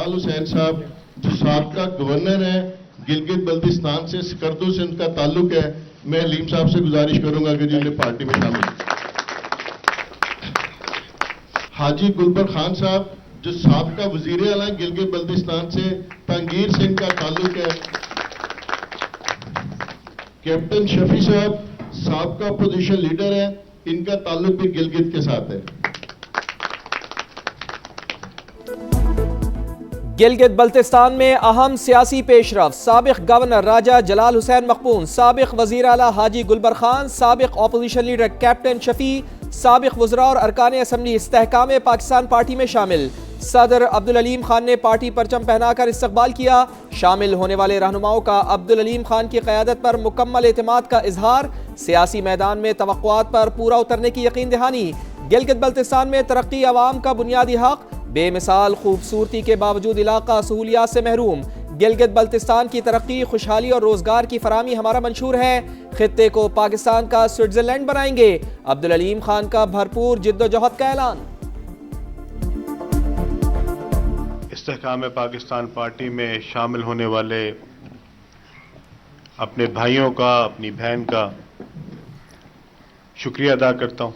जलाल हुसैन साहब जो साबका गवर्नर है गिलगित बल्तिस्तान से, स्कर्दू से उनका ताल्लुक है, मैं हलीम साहब से गुजारिश करूंगा कि जिन्हें पार्टी में शामिल। हाजी गुलबर खान साहब जो साबका वजीर आला गिलगित बल्तिस्तान से, तंगीर से इनका ताल्लुक है। कैप्टन शफी साहब साबका अपोजिशन लीडर है, इनका ताल्लुक भी गिलगित के साथ है। गिलगित बल्तिस्तान में अहम सियासी पेशरफ, साबिक गवर्नर राजा जलाल हुसैन मकबून, साबिक वजीर आला हाजी गुलबर खान, साबिक अपोजिशन लीडर कैप्टन शफी, साबिक वज़रा और अरकान असम्बली इस्तेहकाम पाकिस्तान पार्टी में शामिल। सदर अब्दुल अलीम खान ने पार्टी परचम पहनाकर इस्तकबाल किया। शामिल होने वाले रहनुमाओं का अब्दुल अलीम खान की क़यादत पर मुकम्मल एतमाद का इजहार। सियासी मैदान में तवक्कुआत पर पूरा उतरने की यकीन दहानी। गिलगित बल्तिस्तान में तरक्की अवाम का बुनियादी हक, बेमिसाल खूबसूरती के बावजूद इलाका सहूलियात से महरूम। गिलगित बल्तिस्तान की तरक्की, खुशहाली और रोजगार की फराहमी हमारा मंशूर है। खित्ते को पाकिस्तान का स्विट्जरलैंड बनाएंगे। अब्दुल अलीम खान का भरपूर जिद्दोजहद का ऐलान। इस्तेहकाम पाकिस्तान पार्टी में शामिल होने वाले अपने भाइयों का, अपनी बहन का शुक्रिया अदा करता हूँ।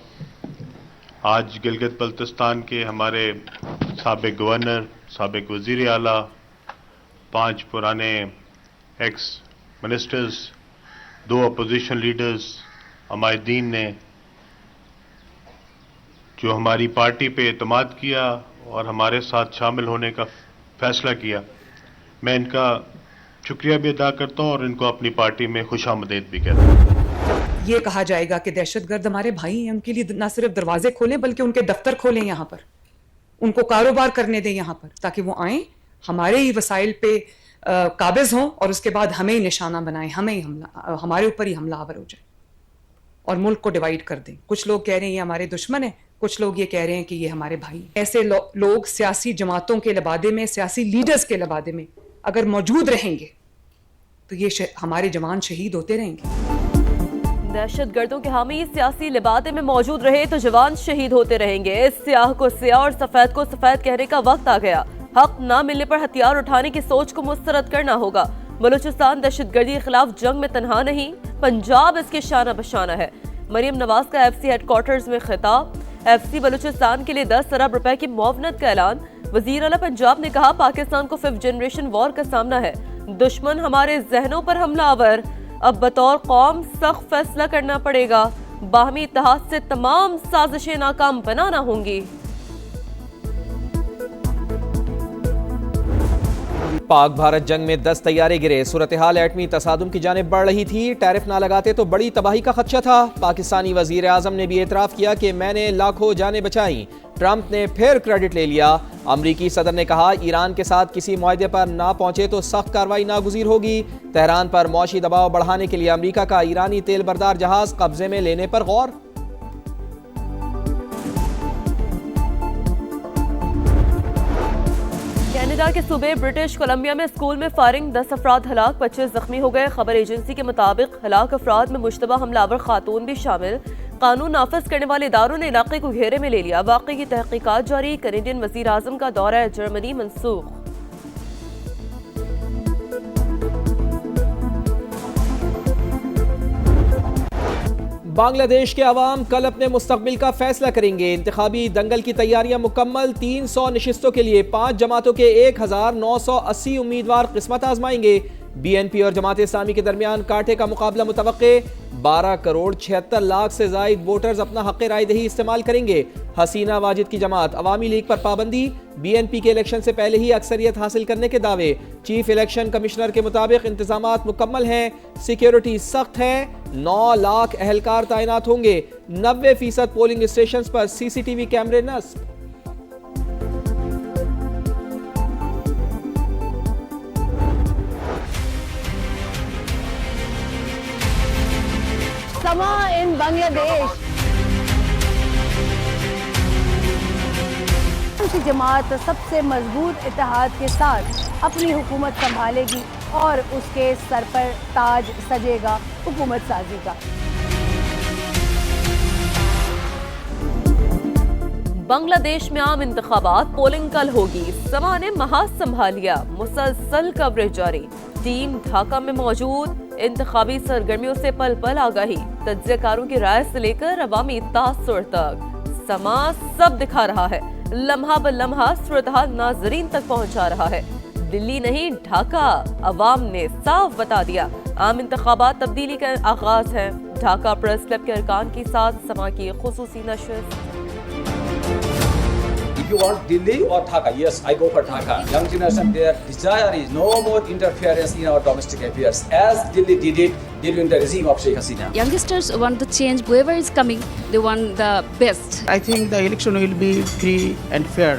आज गिलगित बल्तिस्तान के हमारे साबिक गवर्नर, साबिक वज़ीर आला, 5 पुराने एक्स मिनिस्टर्स, 2 अपोजिशन लीडर्स, अमायदीन ने जो हमारी पार्टी पे एतमाद किया और हमारे साथ शामिल होने का फैसला किया, मैं इनका शुक्रिया भी अदा करता हूँ और इनको अपनी पार्टी में खुशामदीद भी कहता हूँ। ये कहा जाएगा कि दहशतगर्द हमारे भाई हैं, उनके लिए न सिर्फ दरवाजे खोलें बल्कि उनके दफ्तर खोलें, यहाँ पर उनको कारोबार करने दें यहाँ पर, ताकि वो आएँ, हमारे ही वसाइल पे काबिज हों और उसके बाद हमें ही निशाना बनाएं, हमें ही हमला, हमारे ऊपर ही हमलावर हो जाए और मुल्क को डिवाइड कर दें। कुछ लोग कह रहे हैं ये हमारे दुश्मन है, कुछ लोग ये कह रहे हैं कि ये हमारे भाई हैं। ऐसे लोग सियासी जमातों के लबादे में, सियासी लीडर्स के लबादे में अगर मौजूद रहेंगे तो ये हमारे जवान शहीद होते रहेंगे। दहशतगर्दों के हामी सियासी लिबादे में मौजूद रहे तो जवान शहीद होते रहेंगे। इस स्याह को स्याह और सफेद को सफेद कहने का वक्त आ गया। हक ना मिलने पर हथियार उठाने की सोच को मुस्तरद करना होगा। बलूचिस्तान दहशतगर्दी के खिलाफ जंग में तनहा नहीं, पंजाब इसके शाना बशाना है। मरियम नवाज का एफसी हेडक्वार्टर्स में खिताब। एफसी बलूचिस्तान के लिए 10 अरब रुपए की मुआवनत का ऐलान। वजीर आला पंजाब ने कहा पाकिस्तान को 5th जनरेशन वॉर का सामना है, दुश्मन हमारे जहनों पर हमलावर। अब बतौर कौम सख्त फैसला करना पड़ेगा, बाहमी इत्तेहाद से तमाम साजिशें नाकाम बनाना होंगी। पाक भारत जंग में 10 तैयारे गिरे। सूरत हाल एटमी तसादुम की जानिब बढ़ रही थी। टैरिफ ना लगाते तो बड़ी तबाही का खदशा था। पाकिस्तानी वजीर आजम ने भी एतराफ़ किया कि मैंने लाखों जानें बचाई। ट्रंप ने फिर क्रेडिट ले लिया। अमरीकी सदर ने कहा ईरान के साथ किसी मुआहदे पर ना पहुंचे तो सख्त कार्रवाई नागुज़ीर होगी। तेहरान पर मौशी दबाव बढ़ाने के लिए अमरीका का ईरानी तेल बरदार जहाज कब्जे में लेने पर गौर। कनाडा के सूबे ब्रिटिश कोलंबिया में स्कूल में फायरिंग, 10 अफराद हलाक, 25 जख्मी हो गए। खबर एजेंसी के मुताबिक हलाक अफराद में मुश्तबा हमलावर खातून भी शामिल। कानून नाफिज करने वाले इदारों ने इलाके को घेरे में ले लिया। वाक़े की तहकीकात जारी। कैनेडियन वज़ीर आज़म का दौरा जर्मनी मनसूख। बांग्लादेश के अवाम कल अपने मुस्तकबिल का फैसला करेंगे। इंतखाबी दंगल की तैयारियां मुकम्मल। 300 नशिस्तों के लिए 5 जमातों के 1980 उम्मीदवार किस्मत आजमाएंगे। BNP और जमात इस्लामी के दरमियान कांटे का मुकाबला मुतवक्के। 12 करोड़ 76 लाख से जायद वोटर्स अपना हक़ राय दही इस्तेमाल करेंगे। हसीना वाजिद की जमात। अवामी लीग पर पाबंदी। BNP के इलेक्शन से पहले ही अक्सरियत हासिल करने के दावे। चीफ इलेक्शन कमिश्नर के मुताबिक इंतजामात मुकम्मल हैं, सिक्योरिटी सख्त है। 9 लाख अहलकार तैनात होंगे। 90% पोलिंग स्टेशन पर CCTV कैमरे नस्ब। समा इन बांग्लादेश। की जमात सबसे मजबूत इत्तेहाद के साथ अपनी हुकूमत संभालेगी और उसके सर पर ताज सजेगा हुकूमत साजी का। बांग्लादेश में आम इंतखाबात, पोलिंग कल होगी। समा ने महाज संभाल लिया, मुसलसल कवरेज जारी। टीम ढाका में मौजूद, इंतखाबी सरगर्मियों से पल पल आगाही। तज्जियाकारों की राय से लेकर अवामी तासुर तक समा सब दिखा रहा है। लम्हा ब लम्हा सूरत-हाल नाजरीन तक पहुंचा रहा है। दिल्ली नहीं, ढाका अवाम ने साफ बता दिया। आम इंतखाबात तब्दीली का आगाज है। ढाका प्रेस क्लब के अरकान के साथ समा की खुसूसी नशर। If you want Delhi or Dhaka, yes, I go for Dhaka. Young generation, their desire is no more interference in our domestic affairs, as Delhi did it during the regime of Sheikh Hasina. Youngsters want the change. Whoever is coming, they want the best. I think the election will be free and fair.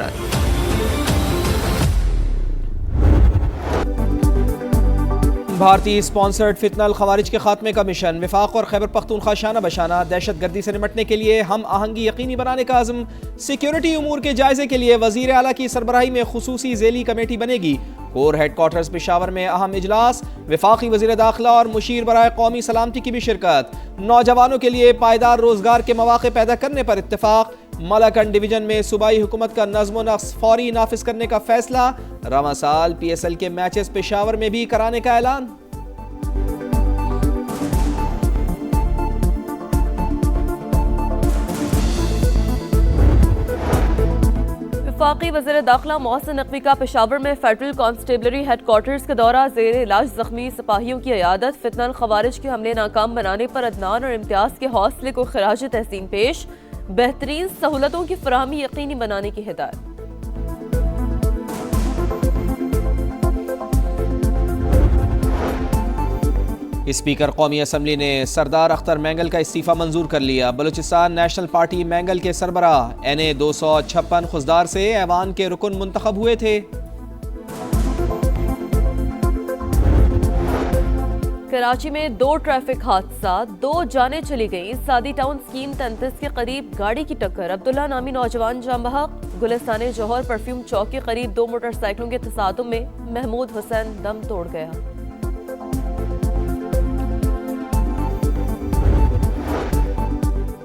भारतीय sponsored फितनल खवारिज के खात्मे का mission, विफाक और खैबर पख्तूनख्वा शाना बशाना। दहशत गर्दी से निपटने के लिए हम आहंगी यकीनी बनाने का आज़म। सिक्योरिटी उमूर के जायजे के लिए वजीर आला की सरबराही में खुसूसी ज़ेली कमेटी बनेगी। कोर हेडक्वार्टर्स पेशावर में अहम इजलास, विफाकी वजीर दाखिला और मुशीर बराए कौमी सलामती की भी शिरकत। नौजवानों के लिए पायदार रोजगार के मौके पैदा करने पर इत्तेफाक। मलाकंड डिवीजन में सूबाई हुकूमत का नज़्म व नक्श फौरी नाफिज करने का फैसला। रवां साल PSL के मैचेस पेशावर में भी कराने का ऐलान। वफाकी वज़ीर दाखिला मोहसिन नकवी का पेशावर में फेडरल कांस्टेबलरी हेडक्वार्टर्स का दौरा। ज़ेर इलाज जख्मी सिपाहियों की इयादत। फितनल खवारिज के हमले नाकाम बनाने पर अदनान और इम्तियाज के हौसले को खिराज तहसीन पेश। बेहतरीन सहूलतों की फराहमी यकीनी बनाने की हिदायत। स्पीकर कौमी असम्बली ने सरदार अख्तर मैंगल का इस्तीफा मंजूर कर लिया। बलूचिस्तान नेशनल पार्टी मैंगल के सरबराह NA 256 खुजदार से ऐवान के रुकन मुंतखब हुए थे। कराची में 2 ट्रैफिक हादसा, 2 जानें चली गईं। सादी टाउन स्कीम 33 के करीब गाड़ी की टक्कर, अब्दुल्ला नामी नौजवान जाम बहक। गुलिस्तान जौहर परफ्यूम चौक के करीब 2 मोटरसाइकिलों के तसादुम में महमूद हुसैन दम तोड़ गया।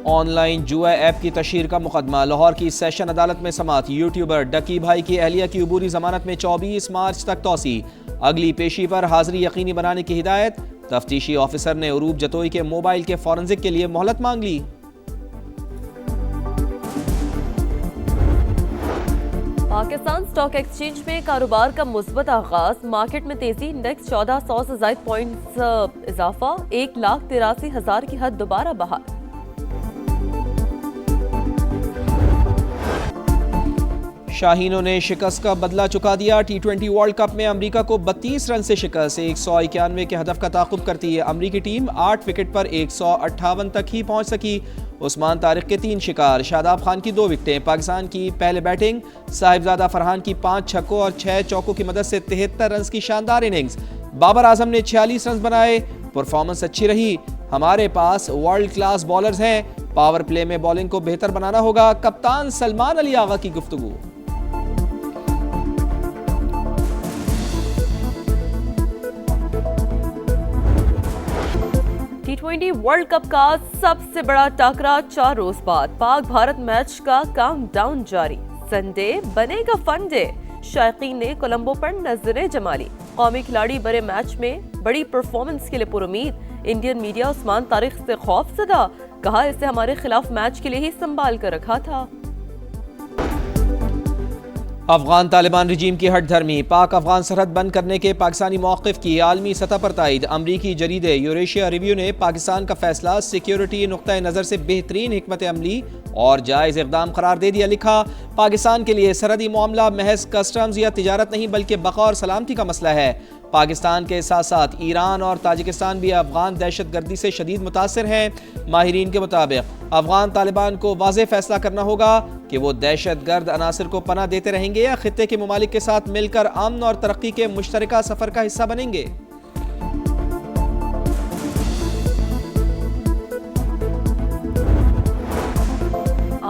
ऑनलाइन जुआ ऐप की तशहीर का मुकदमा, लाहौर की सेशन अदालत में समाअत। यूट्यूबर डकी भाई की अहलिया की अबूरी जमानत में 24 मार्च तक तौसी। अगली पेशी पर हाजिरी यकीनी बनाने की हिदायत। तफ्तीशी ऑफिसर ने उरूब जतोई के मोबाइल के फॉरेंसिक के लिए मोहलत मांग ली। पाकिस्तान स्टॉक एक्सचेंज में कारोबार का मुस्बत आगाज। मार्केट में तेजी, इंडेक्स 1400 से ज़ायद पॉइंट्स इजाफा। 1,83,000 की हद दोबारा बहाल। शाहीनों ने शिकस्त का बदला चुका दिया। T20 वर्ल्ड कप में अमेरिका को 32 रन से शिकस्त। 191 के हदफ का ताक़ुब करती है अमेरिकी टीम 8 विकेट पर 158 तक ही पहुंच सकी। उस्मान तारिक के 3 शिकार, शादाब खान की 2 विकेटें। पाकिस्तान की पहले बैटिंग, साहिबजादा फरहान की 5 छक्कों और 6 चौकों की मदद से 73 रन की शानदार इनिंग्स। बाबर आजम ने 46 रन बनाए। परफॉर्मेंस अच्छी रही। हमारे पास वर्ल्ड क्लास बॉलर्स हैं, पावर प्ले में बॉलिंग को बेहतर बनाना होगा। कप्तान सलमान अली आगा की गुफ्तगू। T20 वर्ल्ड कप का सबसे बड़ा टाकरा 4 रोज बाद। पाक भारत मैच का काउंटडाउन जारी। संडे बनेगा फन डे। शायकीन ने कोलंबो पर नजरें जमा ली। कौमी खिलाड़ी बड़े मैच में बड़ी परफॉर्मेंस के लिए पुरुमीद। इंडियन मीडिया उस्मान तारिक से खौफजदा, कहा इसे हमारे खिलाफ मैच के लिए ही संभाल कर रखा था। अफगान तालिबान रिजीम की हट धर्मी, पाक अफगान सरहद बंद करने के पाकिस्तानी मौक़िफ़ की आलमी सतह पर तायद। अमरीकी जरीदे यूरेशिया रिव्यू ने पाकिस्तान का फैसला सिक्योरिटी नुक्ता नज़र से बेहतरीन हिकमत अमली और जायज़ इक़दाम करार दे दिया। लिखा, पाकिस्तान के लिए सरहदी मामला महज कस्टम्स या तिजारत नहीं बल्कि बका और सलामती का मसला है। पाकिस्तान के साथ साथ ईरान और ताजिकिस्तान भी अफगान दहशत गर्दी से शदीद मुतासिर हैं। माहिरीन के मुताबिक अफगान तालिबान को वाज़ेह फैसला करना होगा कि वो दहशत गर्द अनासर को पनाह देते रहेंगे या खित्ते के ममालिक के साथ मिलकर अमन और तरक्की के मुश्तरका सफ़र का हिस्सा बनेंगे।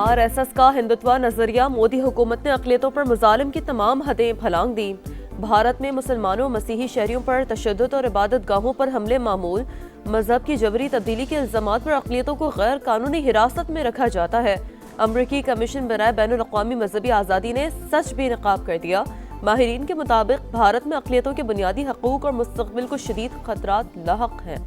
RSS का हिंदुत्व नजरिया, मोदी हुकूमत ने अक़लियतों पर मुजालिम की तमाम हदें फलांग दी। भारत में मुसलमानों मसीही शहरियों पर तशद्दुद और इबादत गाहों पर हमले मामूल। मजहब की जबरी तब्दीली के इल्ज़ामात पर अक़लियतों को गैर कानूनी हिरासत में रखा जाता है। अमरीकी कमीशन बराए बैनुल-अक़वामी मजहबी आज़ादी ने सच बेनकाब कर दिया। माहिरीन के मुताबिक भारत में अक़लियतों के बुनियादी हकूक़ और मुस्तक़बिल को शदीद ख़तरात लाहक़ हैं।